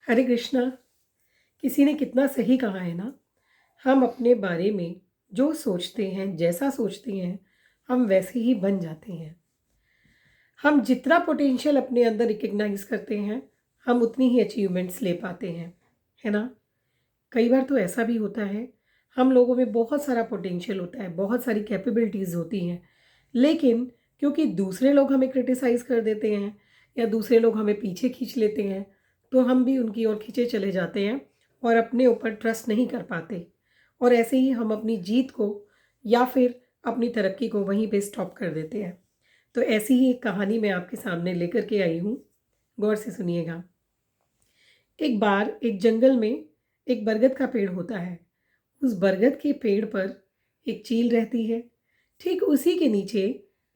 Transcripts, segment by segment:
हरे कृष्णा। किसी ने कितना सही कहा है ना, हम अपने बारे में जो सोचते हैं, जैसा सोचते हैं, हम वैसे ही बन जाते हैं। हम जितना पोटेंशियल अपने अंदर रिकग्नाइज करते हैं, हम उतनी ही अचीवमेंट्स ले पाते हैं, है ना। कई बार तो ऐसा भी होता है, हम लोगों में बहुत सारा पोटेंशियल होता है, बहुत सारी कैपेबिलिटीज़ होती हैं, लेकिन क्योंकि दूसरे लोग हमें क्रिटिसाइज़ कर देते हैं या दूसरे लोग हमें पीछे खींच लेते हैं, तो हम भी उनकी ओर खींचे चले जाते हैं और अपने ऊपर ट्रस्ट नहीं कर पाते। और ऐसे ही हम अपनी जीत को या फिर अपनी तरक्की को वहीं पे स्टॉप कर देते हैं। तो ऐसी ही एक कहानी मैं आपके सामने लेकर के आई हूँ, गौर से सुनिएगा। एक बार एक जंगल में एक बरगद का पेड़ होता है। उस बरगद के पेड़ पर एक चील रहती है। ठीक उसी के नीचे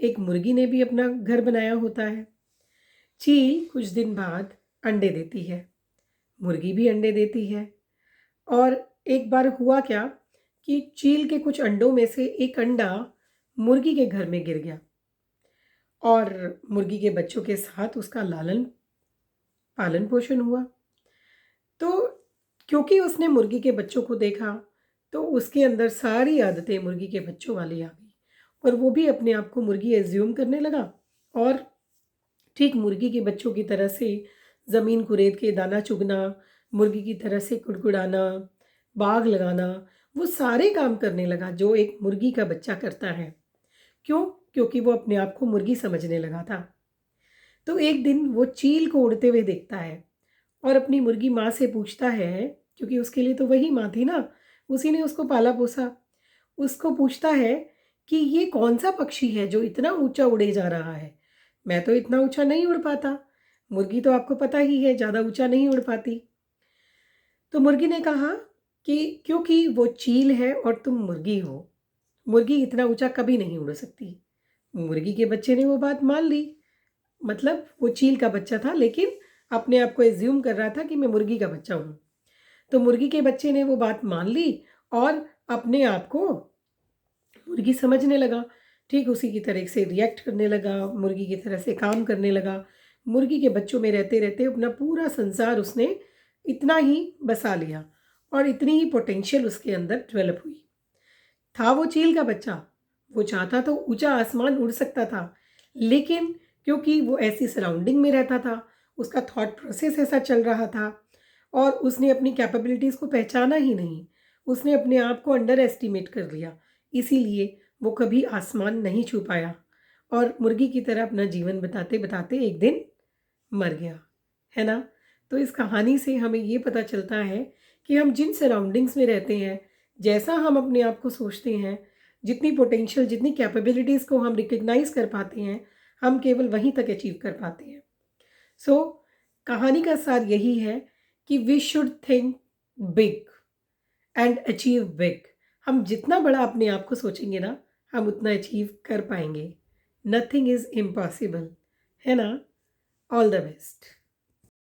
एक मुर्गी ने भी अपना घर बनाया होता है। चील कुछ दिन बाद अंडे देती है, मुर्गी भी अंडे देती है। और एक बार हुआ क्या कि चील के कुछ अंडों में से एक अंडा मुर्गी के घर में गिर गया और मुर्गी के बच्चों के साथ उसका लालन पालन पोषण हुआ। तो क्योंकि उसने मुर्गी के बच्चों को देखा, तो उसके अंदर सारी आदतें मुर्गी के बच्चों वाली आ गई और वो भी अपने आप को मुर्गी एज्यूम करने लगा और ठीक मुर्गी के बच्चों की तरह से ज़मीन कुरेद के दाना चुगना, मुर्गी की तरह से कुड़कुड़ाना, बाग लगाना, वो सारे काम करने लगा जो एक मुर्गी का बच्चा करता है। क्यों? क्योंकि वो अपने आप को मुर्गी समझने लगा था। तो एक दिन वो चील को उड़ते हुए देखता है और अपनी मुर्गी माँ से पूछता है, क्योंकि उसके लिए तो वही माँ थी ना, उसी ने उसको पाला पोसा। उसको पूछता है कि ये कौन सा पक्षी है जो इतना ऊंचा उड़े जा रहा है? मैं तो इतना ऊंचा नहीं उड़ पाता। मुर्गी तो आपको पता ही है ज़्यादा ऊंचा नहीं उड़ पाती। तो मुर्गी ने कहा कि क्योंकि वो चील है और तुम मुर्गी हो, मुर्गी इतना ऊंचा कभी नहीं उड़ सकती। मुर्गी के बच्चे ने वो बात मान ली। मतलब वो चील का बच्चा था, लेकिन अपने आप को एज्यूम कर रहा था कि मैं मुर्गी का बच्चा हूँ। तो मुर्गी के बच्चे ने वो बात मान ली और अपने आप को मुर्गी समझने लगा। ठीक उसी की तरह से रिएक्ट करने लगा, मुर्गी की तरह से काम करने लगा। मुर्गी के बच्चों में रहते रहते अपना पूरा संसार उसने इतना ही बसा लिया और इतनी ही पोटेंशियल उसके अंदर डेवलप हुई। था वो चील का बच्चा, वो चाहता तो ऊंचा आसमान उड़ सकता था, लेकिन क्योंकि वो ऐसी सराउंडिंग में रहता था, उसका थॉट प्रोसेस ऐसा चल रहा था और उसने अपनी कैपेबिलिटीज़ को पहचाना ही नहीं। उसने अपने आप को अंडर एस्टिमेट कर लिया, इसीलिए वो कभी आसमान नहीं छू पाया और मुर्गी की तरह अपना जीवन बताते बताते एक दिन मर गया, है ना। तो इस कहानी से हमें ये पता चलता है कि हम जिन सराउंडिंग्स में रहते हैं, जैसा हम अपने आप को सोचते हैं, जितनी पोटेंशियल, जितनी कैपेबिलिटीज़ को हम रिकग्नाइज कर पाते हैं, हम केवल वहीं तक अचीव कर पाते हैं। सो कहानी का सार यही है कि we should think big and achieve big. हम जितना बड़ा अपने आप को सोचेंगे ना, हम उतना अचीव कर पाएंगे। नथिंग इज़ इम्पॉसिबल, है ना। All the best.